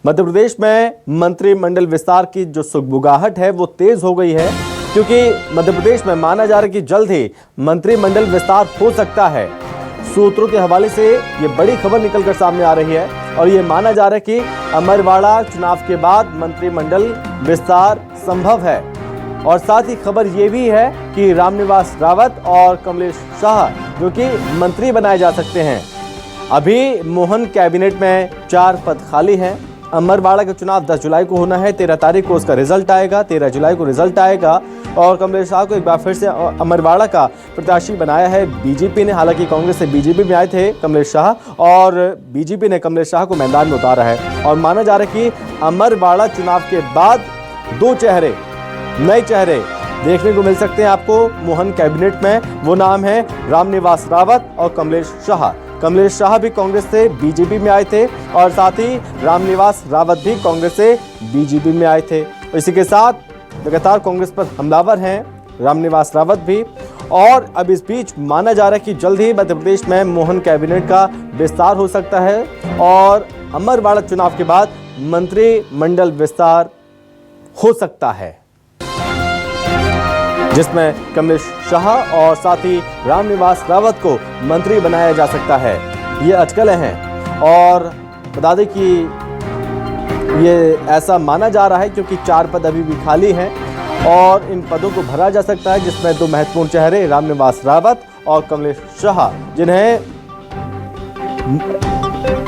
मध्य प्रदेश में मंत्रिमंडल विस्तार की जो सुगबुगाहट है वो तेज हो गई है, क्योंकि मध्य प्रदेश में माना जा रहा है कि जल्द ही मंत्रिमंडल विस्तार हो सकता है। सूत्रों के हवाले से ये बड़ी खबर निकलकर सामने आ रही है और ये माना जा रहा है कि अमरवाड़ा चुनाव के बाद मंत्रिमंडल विस्तार संभव है। और साथ ही खबर ये भी है कि रामनिवास रावत और कमलेश शाह जो कि मंत्री बनाए जा सकते हैं। अभी मोहन कैबिनेट में 4 पद खाली हैं। अमरवाड़ा का चुनाव 10 जुलाई को होना है, 13 तारीख को उसका रिजल्ट आएगा, 13 जुलाई को रिजल्ट आएगा। और कमलेश शाह को एक बार फिर से अमरवाड़ा का प्रत्याशी बनाया है बीजेपी ने। हालांकि कांग्रेस से बीजेपी में आए थे कमलेश शाह और बीजेपी ने कमलेश शाह को मैदान में उतारा है। और माना जा रहा है कि अमरवाड़ा चुनाव के बाद 2 चेहरे, नए चेहरे देखने को मिल सकते हैं आपको मोहन कैबिनेट में। वो नाम है रामनिवास रावत और कमलेश शाह। कमलेश शाह भी कांग्रेस से बीजेपी में आए थे और साथ ही रामनिवास रावत भी कांग्रेस से बीजेपी में आए थे। इसी के साथ लगातार कांग्रेस पर हमलावर हैं रामनिवास रावत भी। और अब इस बीच माना जा रहा है कि जल्द ही मध्य प्रदेश में मोहन कैबिनेट का विस्तार हो सकता है और अमरवाड़ा चुनाव के बाद मंत्रिमंडल विस्तार हो सकता है, जिसमें कमलेश शाह और साथ ही रामनिवास रावत को मंत्री बनाया जा सकता है। ये अटकलें हैं और बता दें कि ये ऐसा माना जा रहा है क्योंकि 4 पद अभी भी खाली हैं और इन पदों को भरा जा सकता है, जिसमें 2 महत्वपूर्ण चेहरे रामनिवास रावत और कमलेश शाह, जिन्हें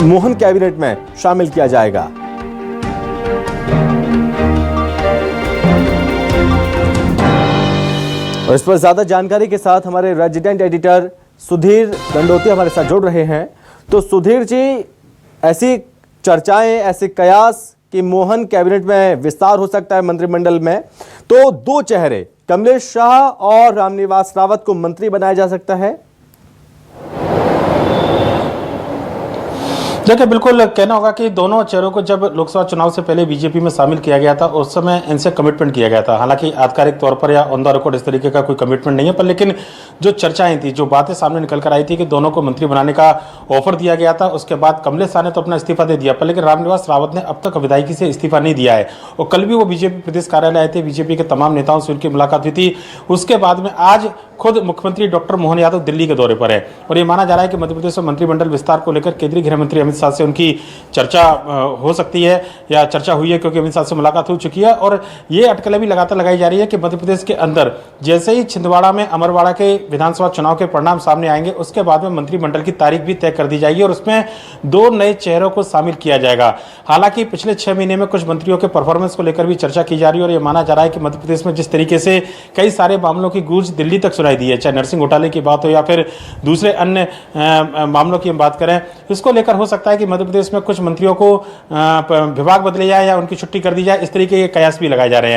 मोहन कैबिनेट में शामिल किया जाएगा। और इस पर ज्यादा जानकारी के साथ हमारे रेजिडेंट एडिटर सुधीर दंडोती हमारे साथ जुड़ रहे हैं। तो सुधीर जी, ऐसी चर्चाएं, ऐसे कयास कि मोहन कैबिनेट में विस्तार हो सकता है मंत्रिमंडल में, तो 2 चेहरे कमलेश शाह और रामनिवास रावत को मंत्री बनाया जा सकता है। देखिए, बिल्कुल कहना होगा कि दोनों चेहरों को जब लोकसभा चुनाव से पहले बीजेपी में शामिल किया गया था उस समय इनसे कमिटमेंट किया गया था। हालांकि आधिकारिक तौर पर या ऑन द रिकॉर्ड इस तरीके का कोई कमिटमेंट नहीं है, पर लेकिन जो चर्चाएं थी, जो बातें सामने निकल कर आई थी कि दोनों को मंत्री बनाने का ऑफर दिया गया था। उसके बाद कमलेश शाह ने तो अपना इस्तीफा दे दिया, पर लेकिन रामनिवास रावत ने अब तक विधायकी से इस्तीफा नहीं दिया है। और कल भी वो बीजेपी प्रदेश कार्यालय आए थे, बीजेपी के तमाम नेताओं से उनकी मुलाकात हुई थी। उसके बाद में आज खुद मुख्यमंत्री डॉक्टर मोहन यादव दिल्ली के दौरे पर है और ये माना जा रहा है कि मध्य प्रदेश में मंत्रिमंडल विस्तार को लेकर केंद्रीय गृह मंत्री अमित शाह से उनकी चर्चा हो सकती है या चर्चा हुई है, क्योंकि अमित शाह से मुलाकात हो चुकी है। और ये अटकलें भी लगातार लगाई जा रही है कि मध्य प्रदेश के अंदर जैसे ही छिंदवाड़ा में अमरवाड़ा के विधानसभा चुनाव के परिणाम सामने आएंगे, उसके बाद में मंत्रिमंडल की तारीख भी तय कर दी जाएगी और उसमें 2 नए चेहरों को शामिल किया जाएगा। हालांकि पिछले 6 महीने में कुछ मंत्रियों के परफॉर्मेंस को लेकर भी चर्चा की जा रही है और यह माना जा रहा है कि मध्य प्रदेश में जिस तरीके से कई सारे मामलों की गूंज दिल्ली तक सुनाई दी है, चाहे नरसिंह घोटाले की बात हो या फिर दूसरे अन्य मामलों की हम बात करें, इसको लेकर हो सकता है कि मध्य प्रदेश में कुछ मंत्रियों को विभाग बदले जाए या उनकी छुट्टी कर दी जाए। इस तरीके के कयास भी लगाए जा रहे हैं।